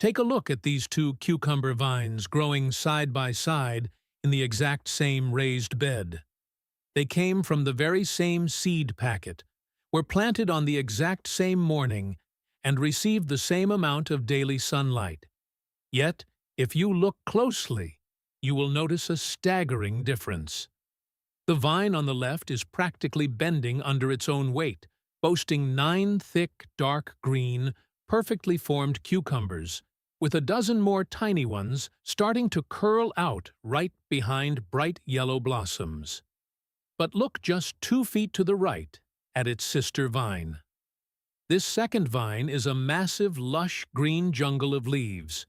Take a look at these two cucumber vines growing side by side in the exact same raised bed. They came from the very same seed packet, were planted on the exact same morning, and received the same amount of daily sunlight. Yet, if you look closely, you will notice a staggering difference. The vine on the left is practically bending under its own weight, boasting 9 thick, dark green, perfectly formed cucumbers, with a dozen more tiny ones starting to curl out right behind bright yellow blossoms. But look just 2 feet to the right at its sister vine. This second vine is a massive, lush green jungle of leaves.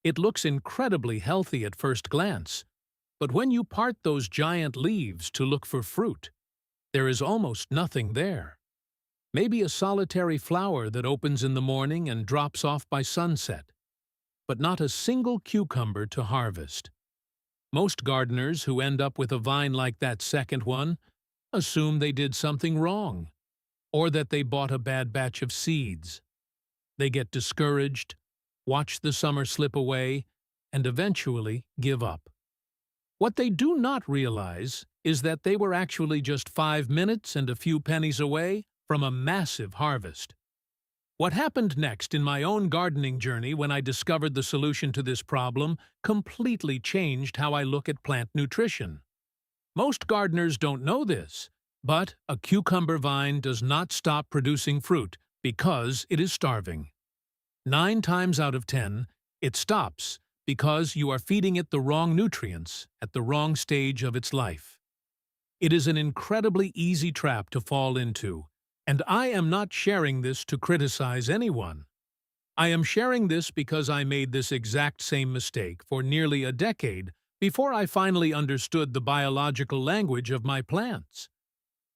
It looks incredibly healthy at first glance, but when you part those giant leaves to look for fruit, there is almost nothing there. Maybe a solitary flower that opens in the morning and drops off by sunset, but not a single cucumber to harvest. Most gardeners who end up with a vine like that second one assume they did something wrong, or that they bought a bad batch of seeds. They get discouraged, watch the summer slip away, and eventually give up. What they do not realize is that they were actually just 5 minutes and a few pennies away from a massive harvest. What happened next in my own gardening journey when I discovered the solution to this problem completely changed how I look at plant nutrition. Most gardeners don't know this, but a cucumber vine does not stop producing fruit because it is starving. 9 times out of 10, it stops because you are feeding it the wrong nutrients at the wrong stage of its life. It is an incredibly easy trap to fall into, and I am not sharing this to criticize anyone. I am sharing this because I made this exact same mistake for nearly a decade before I finally understood the biological language of my plants.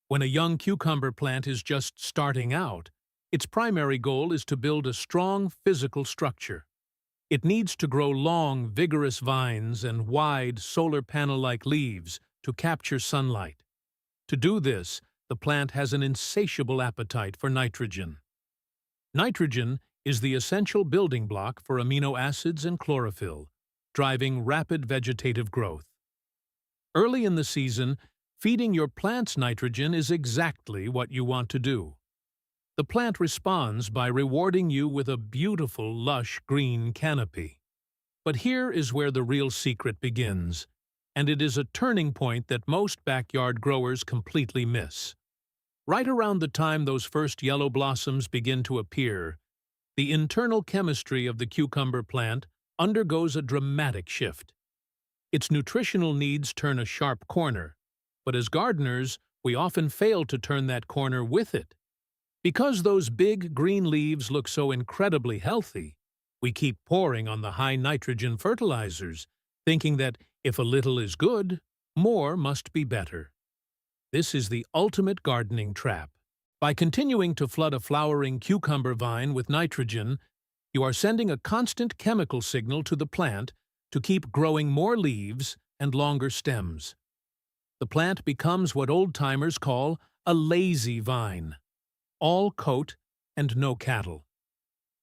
When a young cucumber plant is just starting out, its primary goal is to build a strong physical structure. It needs to grow long, vigorous vines and wide, solar panel-like leaves to capture sunlight. To do this, the plant has an insatiable appetite for nitrogen. Nitrogen is the essential building block for amino acids and chlorophyll, driving rapid vegetative growth. Early in the season, feeding your plants nitrogen is exactly what you want to do. The plant responds by rewarding you with a beautiful, lush green canopy. But here is where the real secret begins, and it is a turning point that most backyard growers completely miss. Right around the time those first yellow blossoms begin to appear, the internal chemistry of the cucumber plant undergoes a dramatic shift. Its nutritional needs turn a sharp corner, but as gardeners, we often fail to turn that corner with it. Because those big green leaves look so incredibly healthy, we keep pouring on the high nitrogen fertilizers, thinking that if a little is good, more must be better. This is the ultimate gardening trap. By continuing to flood a flowering cucumber vine with nitrogen, you are sending a constant chemical signal to the plant to keep growing more leaves and longer stems. The plant becomes what old-timers call a lazy vine. All coat and no cattle.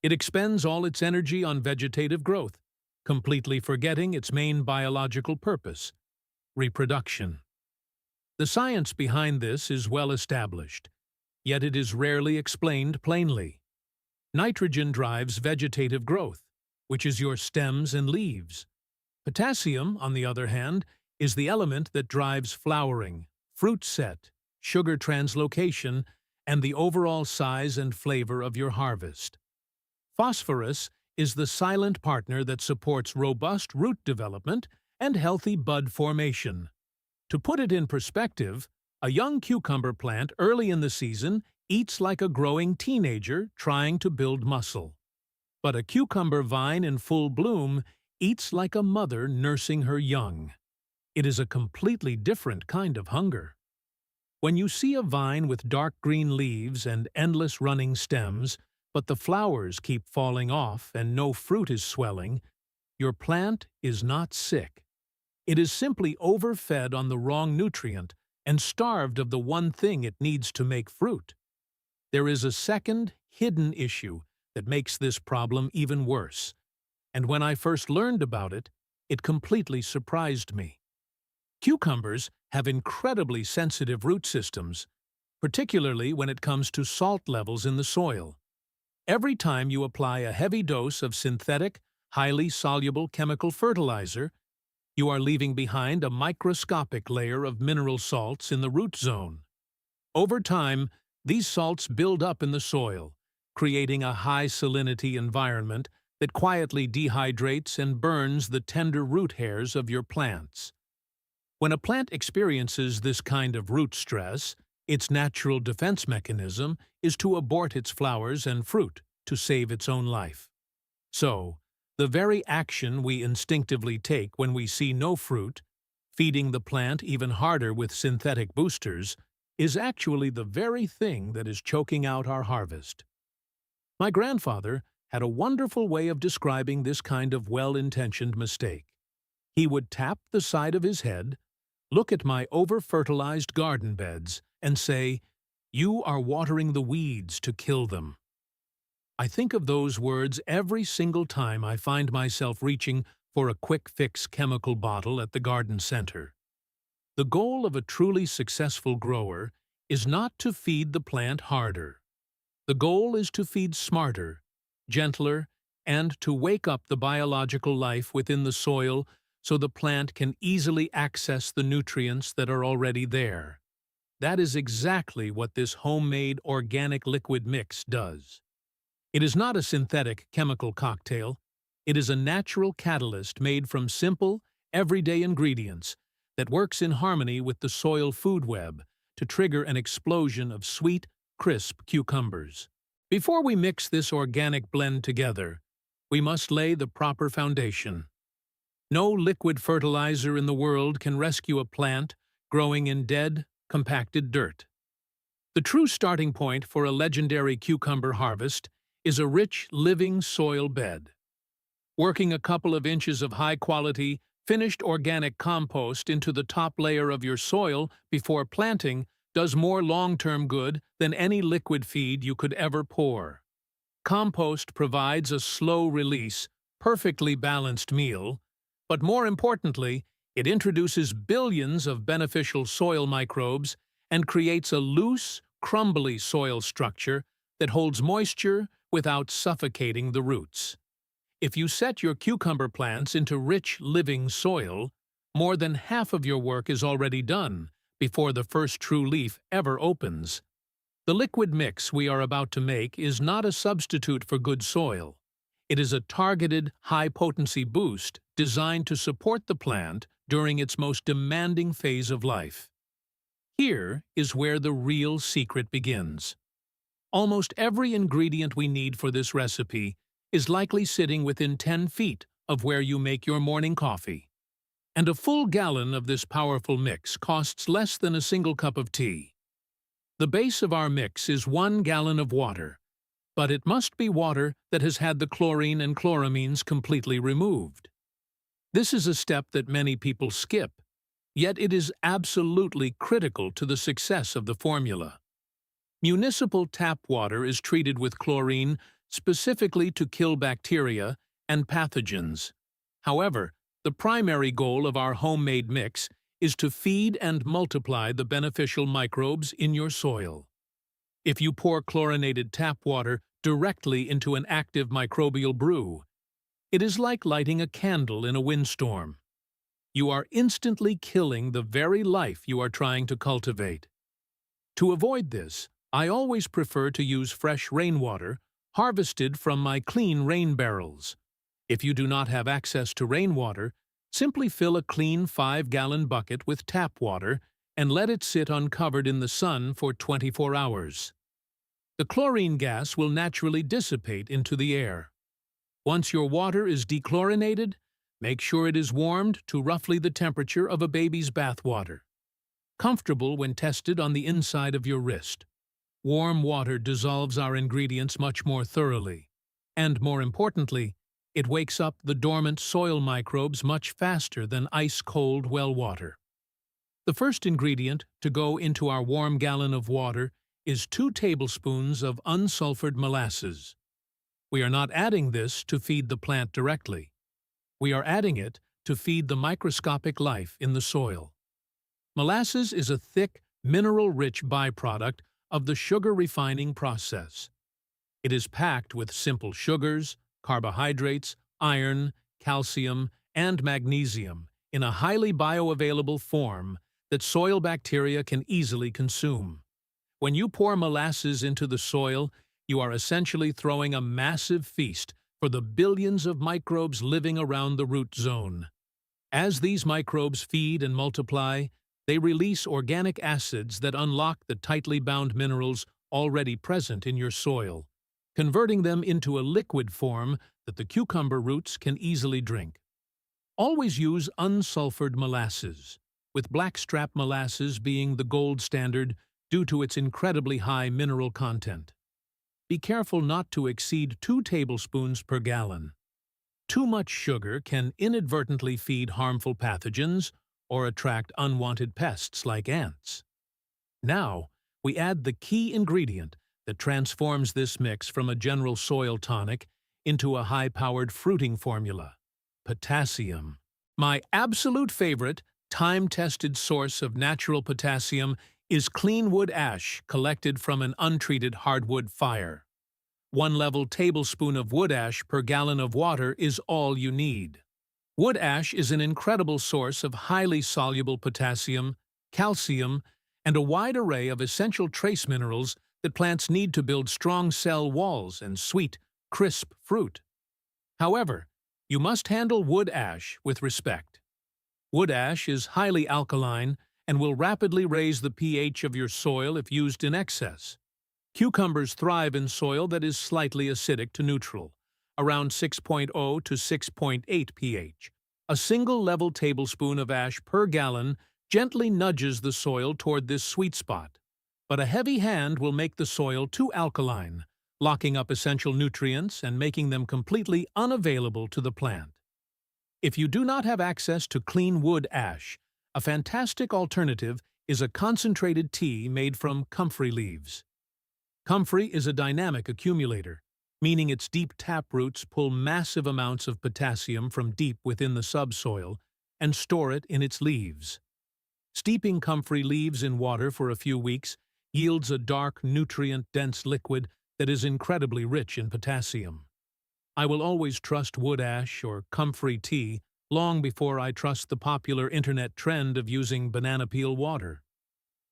It expends all its energy on vegetative growth, completely forgetting its main biological purpose, reproduction. The science behind this is well established, yet it is rarely explained plainly. Nitrogen drives vegetative growth, which is your stems and leaves. Potassium, on the other hand, is the element that drives flowering, fruit set, sugar translocation, and the overall size and flavor of your harvest. Phosphorus is the silent partner that supports robust root development and healthy bud formation. To put it in perspective, a young cucumber plant early in the season eats like a growing teenager trying to build muscle. But a cucumber vine in full bloom eats like a mother nursing her young. It is a completely different kind of hunger. When you see a vine with dark green leaves and endless running stems, but the flowers keep falling off and no fruit is swelling, your plant is not sick. It is simply overfed on the wrong nutrient and starved of the one thing it needs to make fruit. There is a second, hidden issue that makes this problem even worse, and when I first learned about it, it completely surprised me. Cucumbers have incredibly sensitive root systems, particularly when it comes to salt levels in the soil. Every time you apply a heavy dose of synthetic, highly soluble chemical fertilizer, you are leaving behind a microscopic layer of mineral salts in the root zone. Over time, these salts build up in the soil, creating a high salinity environment that quietly dehydrates and burns the tender root hairs of your plants. When a plant experiences this kind of root stress, its natural defense mechanism is to abort its flowers and fruit to save its own life. So, the very action we instinctively take when we see no fruit, feeding the plant even harder with synthetic boosters, is actually the very thing that is choking out our harvest. My grandfather had a wonderful way of describing this kind of well-intentioned mistake. He would tap the side of his head, look at my over-fertilized garden beds, and say, "You are watering the weeds to kill them." I think of those words every single time I find myself reaching for a quick-fix chemical bottle at the garden center. The goal of a truly successful grower is not to feed the plant harder. The goal is to feed smarter, gentler, and to wake up the biological life within the soil so the plant can easily access the nutrients that are already there. That is exactly what this homemade organic liquid mix does. It is not a synthetic chemical cocktail. It is a natural catalyst made from simple, everyday ingredients that works in harmony with the soil food web to trigger an explosion of sweet, crisp cucumbers. Before we mix this organic blend together, we must lay the proper foundation. No liquid fertilizer in the world can rescue a plant growing in dead, compacted dirt. The true starting point for a legendary cucumber harvest is a rich, living soil bed. Working a couple of inches of high-quality, finished organic compost into the top layer of your soil before planting does more long-term good than any liquid feed you could ever pour. Compost provides a slow-release, perfectly balanced meal, but more importantly, it introduces billions of beneficial soil microbes and creates a loose, crumbly soil structure that holds moisture without suffocating the roots. If you set your cucumber plants into rich, living soil, more than half of your work is already done before the first true leaf ever opens. The liquid mix we are about to make is not a substitute for good soil. It is a targeted, high-potency boost designed to support the plant during its most demanding phase of life. Here is where the real secret begins. Almost every ingredient we need for this recipe is likely sitting within 10 feet of where you make your morning coffee. And a full gallon of this powerful mix costs less than a single cup of tea. The base of our mix is 1 gallon of water, but it must be water that has had the chlorine and chloramines completely removed. This is a step that many people skip, yet it is absolutely critical to the success of the formula. Municipal tap water is treated with chlorine specifically to kill bacteria and pathogens. However, the primary goal of our homemade mix is to feed and multiply the beneficial microbes in your soil. If you pour chlorinated tap water directly into an active microbial brew, it is like lighting a candle in a windstorm. You are instantly killing the very life you are trying to cultivate. To avoid this, I always prefer to use fresh rainwater harvested from my clean rain barrels. If you do not have access to rainwater, simply fill a clean 5-gallon bucket with tap water and let it sit uncovered in the sun for 24 hours. The chlorine gas will naturally dissipate into the air. Once your water is dechlorinated, make sure it is warmed to roughly the temperature of a baby's bath water. Comfortable when tested on the inside of your wrist. Warm water dissolves our ingredients much more thoroughly, and more importantly, it wakes up the dormant soil microbes much faster than ice-cold well water. The first ingredient to go into our warm gallon of water is 2 tablespoons of unsulfured molasses. We are not adding this to feed the plant directly. We are adding it to feed the microscopic life in the soil. Molasses is a thick, mineral-rich byproduct of the sugar refining process. It is packed with simple sugars, carbohydrates, iron, calcium, and magnesium in a highly bioavailable form that soil bacteria can easily consume. When you pour molasses into the soil, you are essentially throwing a massive feast for the billions of microbes living around the root zone. As these microbes feed and multiply, they release organic acids that unlock the tightly bound minerals already present in your soil, converting them into a liquid form that the cucumber roots can easily drink. Always use unsulfured molasses, with blackstrap molasses being the gold standard due to its incredibly high mineral content. Be careful not to exceed 2 tablespoons per gallon. Too much sugar can inadvertently feed harmful pathogens or attract unwanted pests like ants. Now, we add the key ingredient that transforms this mix from a general soil tonic into a high-powered fruiting formula: potassium. My absolute favorite, time-tested source of natural potassium is clean wood ash collected from an untreated hardwood fire. 1 level tablespoon of wood ash per gallon of water is all you need. Wood ash is an incredible source of highly soluble potassium, calcium, and a wide array of essential trace minerals that plants need to build strong cell walls and sweet, crisp fruit. However, you must handle wood ash with respect. Wood ash is highly alkaline and will rapidly raise the pH of your soil if used in excess. Cucumbers thrive in soil that is slightly acidic to neutral, around 6.0 to 6.8 pH. A single level tablespoon of ash per gallon gently nudges the soil toward this sweet spot, but a heavy hand will make the soil too alkaline, locking up essential nutrients and making them completely unavailable to the plant. If you do not have access to clean wood ash, a fantastic alternative is a concentrated tea made from comfrey leaves. Comfrey is a dynamic accumulator, meaning its deep tap roots pull massive amounts of potassium from deep within the subsoil and store it in its leaves. Steeping comfrey leaves in water for a few weeks yields a dark, nutrient-dense liquid that is incredibly rich in potassium. I will always trust wood ash or comfrey tea long before I trust the popular internet trend of using banana peel water.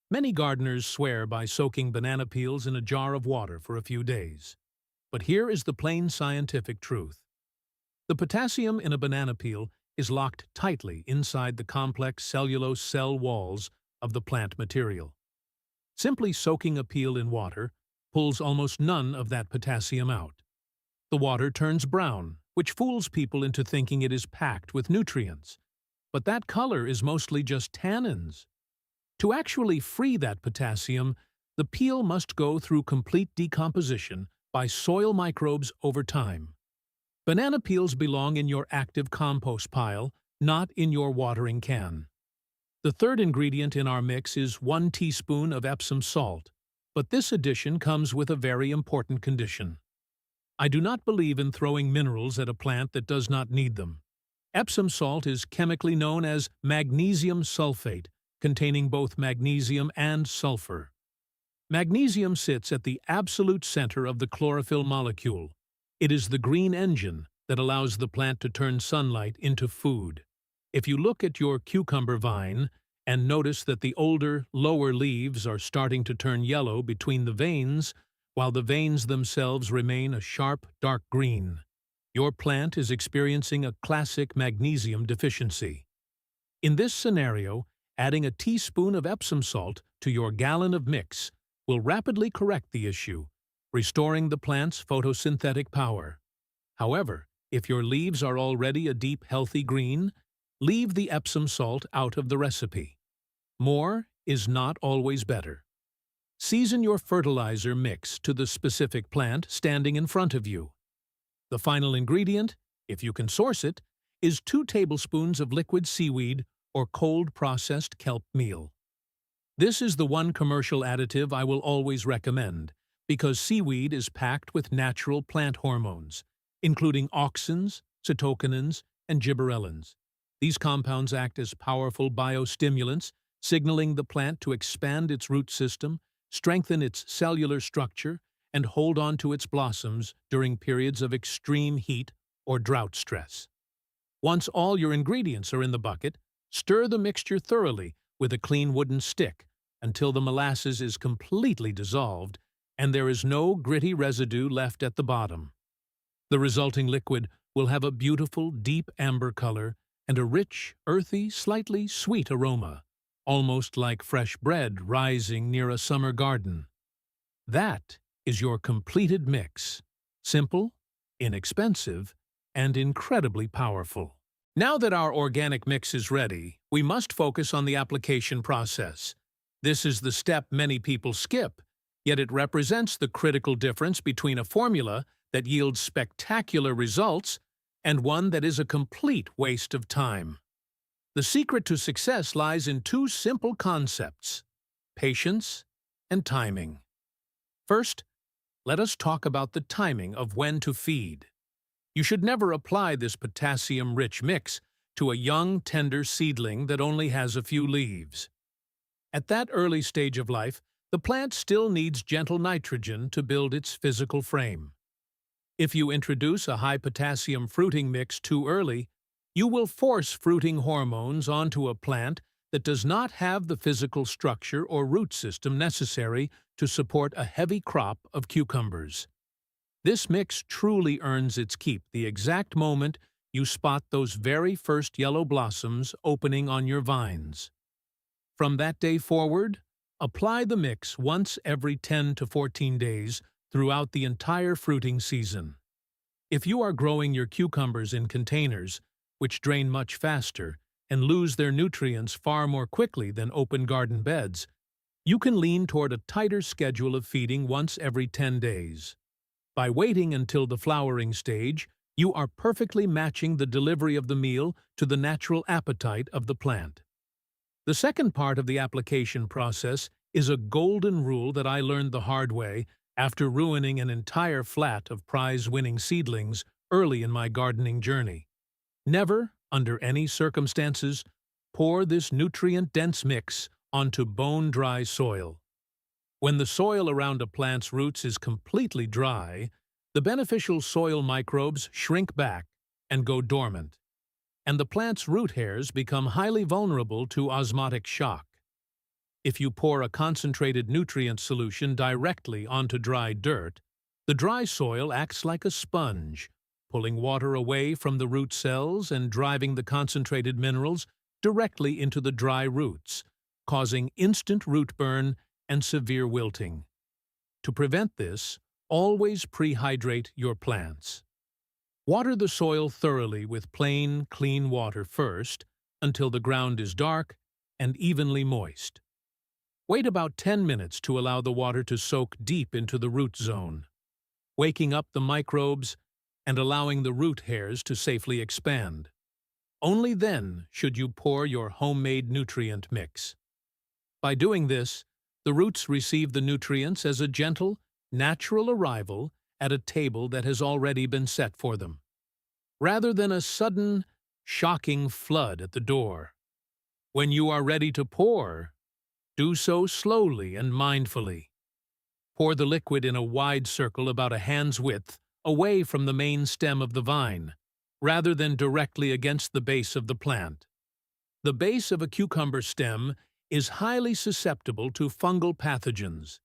Many gardeners swear by soaking banana peels in a jar of water for a few days. But here is the plain scientific truth. The potassium in a banana peel is locked tightly inside the complex cellulose cell walls of the plant material. Simply soaking a peel in water pulls almost none of that potassium out. The water turns brown, which fools people into thinking it is packed with nutrients. But that color is mostly just tannins. To actually free that potassium, the peel must go through complete decomposition by soil microbes over time. Banana peels belong in your active compost pile, not in your watering can. The third ingredient in our mix is 1 teaspoon of Epsom salt, but this addition comes with a very important condition. I do not believe in throwing minerals at a plant that does not need them. Epsom salt is chemically known as magnesium sulfate, containing both magnesium and sulfur. Magnesium sits at the absolute center of the chlorophyll molecule. It is the green engine that allows the plant to turn sunlight into food. If you look at your cucumber vine and notice that the older, lower leaves are starting to turn yellow between the veins, while the veins themselves remain a sharp, dark green, your plant is experiencing a classic magnesium deficiency. In this scenario, adding a teaspoon of Epsom salt to your gallon of mix will rapidly correct the issue, restoring the plant's photosynthetic power. However, if your leaves are already a deep, healthy green, leave the Epsom salt out of the recipe. More is not always better. Season your fertilizer mix to the specific plant standing in front of you. The final ingredient, if you can source it, is 2 tablespoons of liquid seaweed or cold-processed kelp meal. This is the one commercial additive I will always recommend, because seaweed is packed with natural plant hormones, including auxins, cytokinins, and gibberellins. These compounds act as powerful biostimulants, signaling the plant to expand its root system, strengthen its cellular structure, and hold on to its blossoms during periods of extreme heat or drought stress. Once all your ingredients are in the bucket, stir the mixture thoroughly with a clean wooden stick until the molasses is completely dissolved and there is no gritty residue left at the bottom. The resulting liquid will have a beautiful, deep amber color and a rich, earthy, slightly sweet aroma, almost like fresh bread rising near a summer garden. That is your completed mix. Simple, inexpensive, and incredibly powerful. Now that our organic mix is ready, we must focus on the application process. This is the step many people skip, yet it represents the critical difference between a formula that yields spectacular results and one that is a complete waste of time. The secret to success lies in two simple concepts: patience and timing. First, let us talk about the timing of when to feed. You should never apply this potassium-rich mix to a young, tender seedling that only has a few leaves. At that early stage of life, the plant still needs gentle nitrogen to build its physical frame. If you introduce a high-potassium fruiting mix too early, you will force fruiting hormones onto a plant that does not have the physical structure or root system necessary to support a heavy crop of cucumbers. This mix truly earns its keep the exact moment you spot those very first yellow blossoms opening on your vines. From that day forward, apply the mix once every 10 to 14 days throughout the entire fruiting season. If you are growing your cucumbers in containers, which drain much faster and lose their nutrients far more quickly than open garden beds, you can lean toward a tighter schedule of feeding once every 10 days. By waiting until the flowering stage, you are perfectly matching the delivery of the meal to the natural appetite of the plant. The second part of the application process is a golden rule that I learned the hard way after ruining an entire flat of prize-winning seedlings early in my gardening journey. Never, under any circumstances, pour this nutrient-dense mix onto bone-dry soil. When the soil around a plant's roots is completely dry, the beneficial soil microbes shrink back and go dormant, and the plant's root hairs become highly vulnerable to osmotic shock. If you pour a concentrated nutrient solution directly onto dry dirt, the dry soil acts like a sponge, pulling water away from the root cells and driving the concentrated minerals directly into the dry roots, causing instant root burn and severe wilting. To prevent this, always prehydrate your plants. Water the soil thoroughly with plain, clean water first until the ground is dark and evenly moist. Wait about 10 minutes to allow the water to soak deep into the root zone, waking up the microbes and allowing the root hairs to safely expand. Only then should you pour your homemade nutrient mix. By doing this, the roots receive the nutrients as a gentle, natural arrival at a table that has already been set for them, rather than a sudden, shocking flood at the door. When you are ready to pour, do so slowly and mindfully. Pour the liquid in a wide circle about a hand's width away from the main stem of the vine, rather than directly against the base of the plant. The base of a cucumber stem is highly susceptible to fungal pathogens,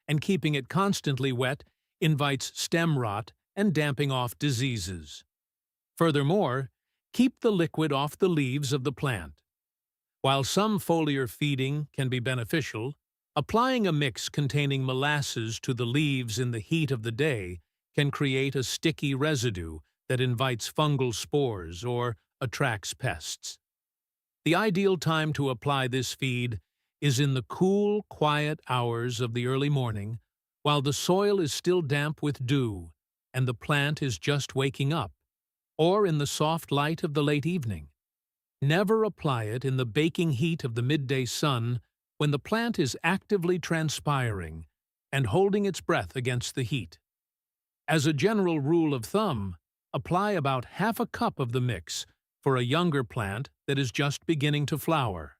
and keeping it constantly wet invites stem rot and damping off diseases. Furthermore, keep the liquid off the leaves of the plant. While some foliar feeding can be beneficial, applying a mix containing molasses to the leaves in the heat of the day can create a sticky residue that invites fungal spores or attracts pests. The ideal time to apply this feed is in the cool, quiet hours of the early morning, while the soil is still damp with dew and the plant is just waking up, or in the soft light of the late evening. Never apply it in the baking heat of the midday sun when the plant is actively transpiring and holding its breath against the heat. As a general rule of thumb, apply about half a cup of the mix for a younger plant that is just beginning to flower,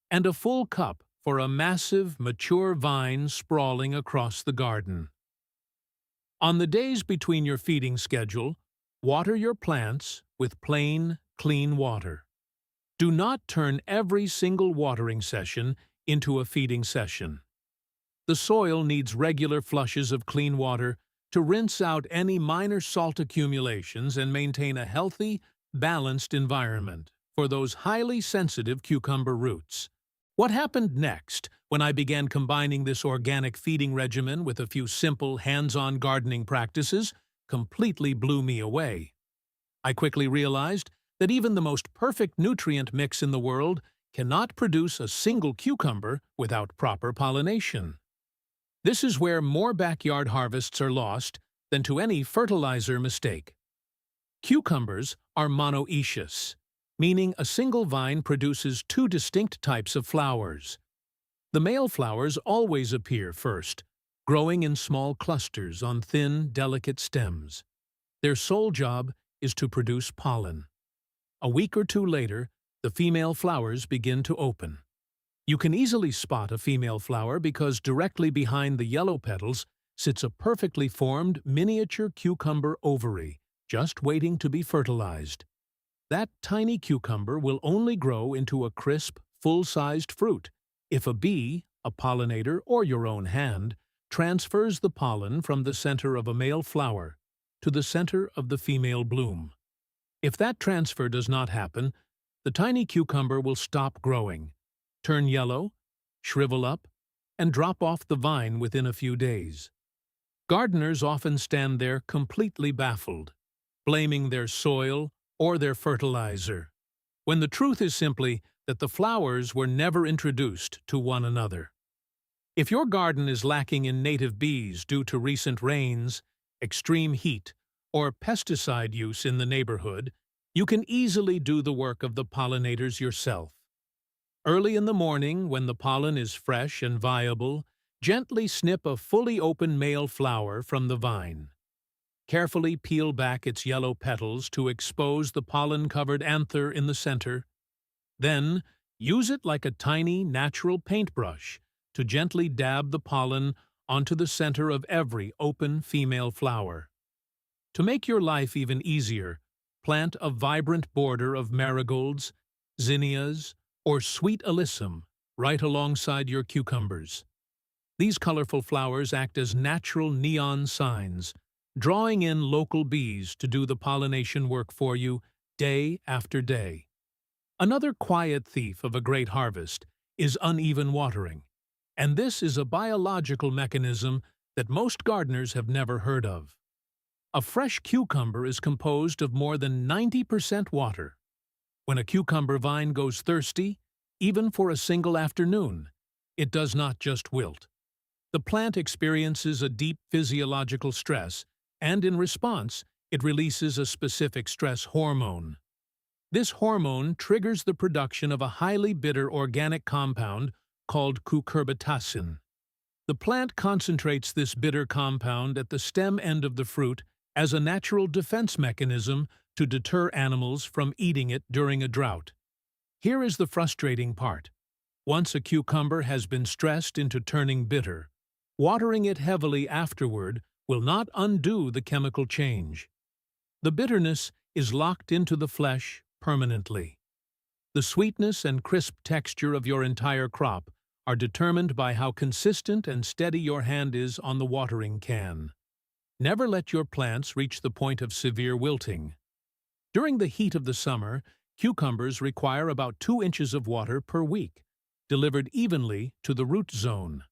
and a full cup for a massive, mature vine sprawling across the garden. On the days between your feeding schedule, water your plants with plain, clean water. Do not turn every single watering session into a feeding session. The soil needs regular flushes of clean water to rinse out any minor salt accumulations and maintain a healthy, balanced environment for those highly sensitive cucumber roots. What happened next when I began combining this organic feeding regimen with a few simple, hands-on gardening practices completely blew me away. I quickly realized that even the most perfect nutrient mix in the world cannot produce a single cucumber without proper pollination. This is where more backyard harvests are lost than to any fertilizer mistake. Cucumbers are monoecious, meaning a single vine produces two distinct types of flowers. The male flowers always appear first, growing in small clusters on thin, delicate stems. Their sole job is to produce pollen. A week or two later, the female flowers begin to open. You can easily spot a female flower because directly behind the yellow petals sits a perfectly formed miniature cucumber ovary, just waiting to be fertilized. That tiny cucumber will only grow into a crisp, full-sized fruit if a bee, a pollinator, or your own hand transfers the pollen from the center of a male flower to the center of the female bloom. If that transfer does not happen, the tiny cucumber will stop growing, turn yellow, shrivel up, and drop off the vine within a few days. Gardeners often stand there completely baffled, blaming their soil or their fertilizer, when the truth is simply that the flowers were never introduced to one another. If your garden is lacking in native bees due to recent rains, extreme heat, or pesticide use in the neighborhood, you can easily do the work of the pollinators yourself. Early in the morning, when the pollen is fresh and viable, gently snip a fully open male flower from the vine. Carefully peel back its yellow petals to expose the pollen-covered anther in the center. Then, use it like a tiny, natural paintbrush to gently dab the pollen onto the center of every open female flower. To make your life even easier, plant a vibrant border of marigolds, zinnias, or sweet alyssum right alongside your cucumbers. These colorful flowers act as natural neon signs, drawing in local bees to do the pollination work for you day after day. Another quiet thief of a great harvest is uneven watering, and this is a biological mechanism that most gardeners have never heard of. A fresh cucumber is composed of more than 90% water. When a cucumber vine goes thirsty, even for a single afternoon, it does not just wilt. The plant experiences a deep physiological stress, and in response, it releases a specific stress hormone. This hormone triggers the production of a highly bitter organic compound called cucurbitacin. The plant concentrates this bitter compound at the stem end of the fruit as a natural defense mechanism to deter animals from eating it during a drought. Here is the frustrating part. Once a cucumber has been stressed into turning bitter, watering it heavily afterward will not undo the chemical change. The bitterness is locked into the flesh permanently. The sweetness and crisp texture of your entire crop are determined by how consistent and steady your hand is on the watering can. Never let your plants reach the point of severe wilting. During the heat of the summer, cucumbers require about 2 inches of water per week, delivered evenly to the root zone.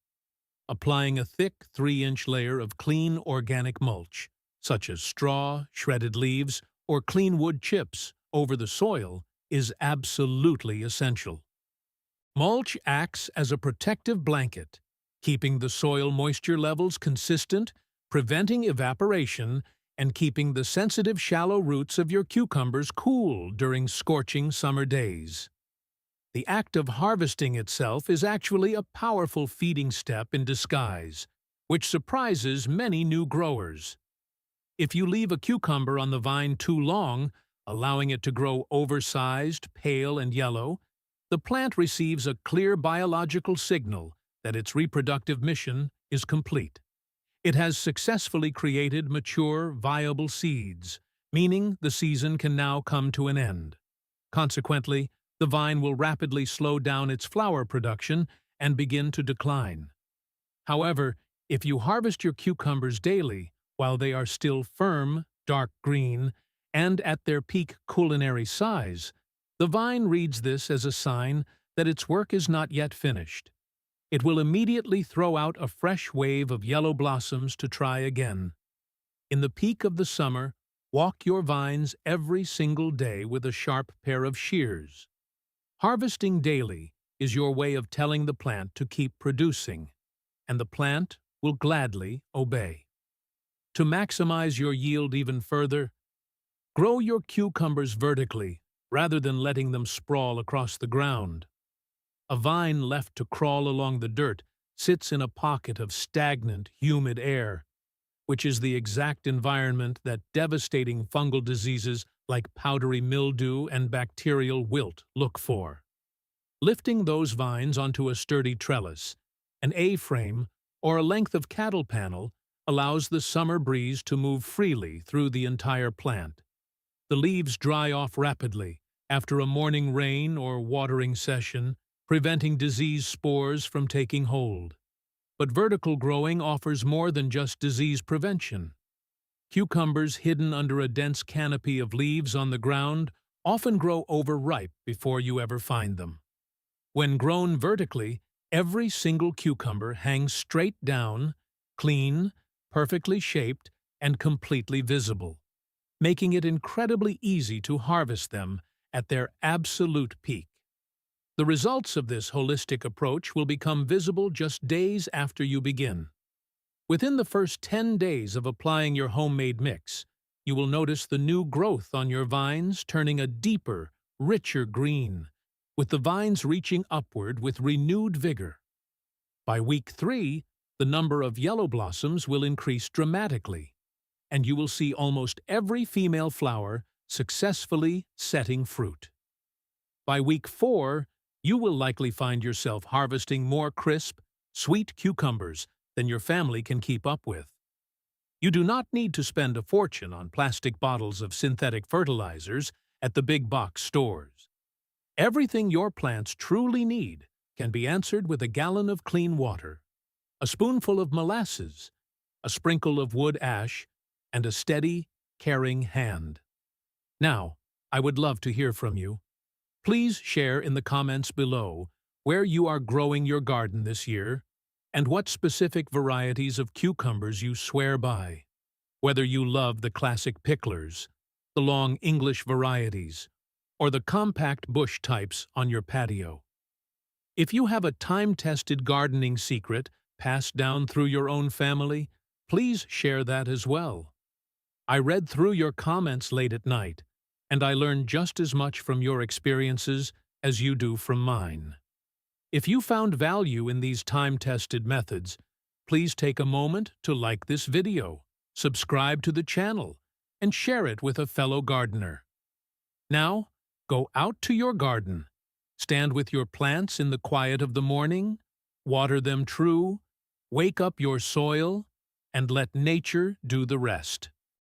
Applying a thick 3-inch layer of clean organic mulch, such as straw, shredded leaves, or clean wood chips, over the soil is absolutely essential. Mulch acts as a protective blanket, keeping the soil moisture levels consistent, preventing evaporation, and keeping the sensitive shallow roots of your cucumbers cool during scorching summer days. The act of harvesting itself is actually a powerful feeding step in disguise, which surprises many new growers. If you leave a cucumber on the vine too long, allowing it to grow oversized, pale, and yellow, the plant receives a clear biological signal that its reproductive mission is complete. It has successfully created mature, viable seeds, meaning the season can now come to an end. Consequently, the vine will rapidly slow down its flower production and begin to decline. However, if you harvest your cucumbers daily while they are still firm, dark green, and at their peak culinary size, the vine reads this as a sign that its work is not yet finished. It will immediately throw out a fresh wave of yellow blossoms to try again. In the peak of the summer, walk your vines every single day with a sharp pair of shears. Harvesting daily is your way of telling the plant to keep producing, and the plant will gladly obey. To maximize your yield even further, grow your cucumbers vertically rather than letting them sprawl across the ground. A vine left to crawl along the dirt sits in a pocket of stagnant, humid air, which is the exact environment that devastating fungal diseases like powdery mildew and bacterial wilt look for. Lifting those vines onto a sturdy trellis, an A-frame, or a length of cattle panel allows the summer breeze to move freely through the entire plant. The leaves dry off rapidly after a morning rain or watering session, preventing disease spores from taking hold. But vertical growing offers more than just disease prevention. Cucumbers hidden under a dense canopy of leaves on the ground often grow overripe before you ever find them. When grown vertically, every single cucumber hangs straight down, clean, perfectly shaped, and completely visible, making it incredibly easy to harvest them at their absolute peak. The results of this holistic approach will become visible just days after you begin. Within the first 10 days of applying your homemade mix, you will notice the new growth on your vines turning a deeper, richer green, with the vines reaching upward with renewed vigor. By week 3, the number of yellow blossoms will increase dramatically, and you will see almost every female flower successfully setting fruit. By week 4, you will likely find yourself harvesting more crisp, sweet cucumbers than your family can keep up with. You do not need to spend a fortune on plastic bottles of synthetic fertilizers at the big box stores. Everything your plants truly need can be answered with a gallon of clean water, a spoonful of molasses, a sprinkle of wood ash, and a steady, caring hand. Now, I would love to hear from you. Please share in the comments below where you are growing your garden this year and what specific varieties of cucumbers you swear by, whether you love the classic picklers, the long English varieties, or the compact bush types on your patio. If you have a time-tested gardening secret passed down through your own family, please share that as well. I read through your comments late at night, and I learned just as much from your experiences as you do from mine. If you found value in these time-tested methods, please take a moment to like this video, subscribe to the channel, and share it with a fellow gardener. Now, go out to your garden, stand with your plants in the quiet of the morning, water them true, wake up your soil, and let nature do the rest.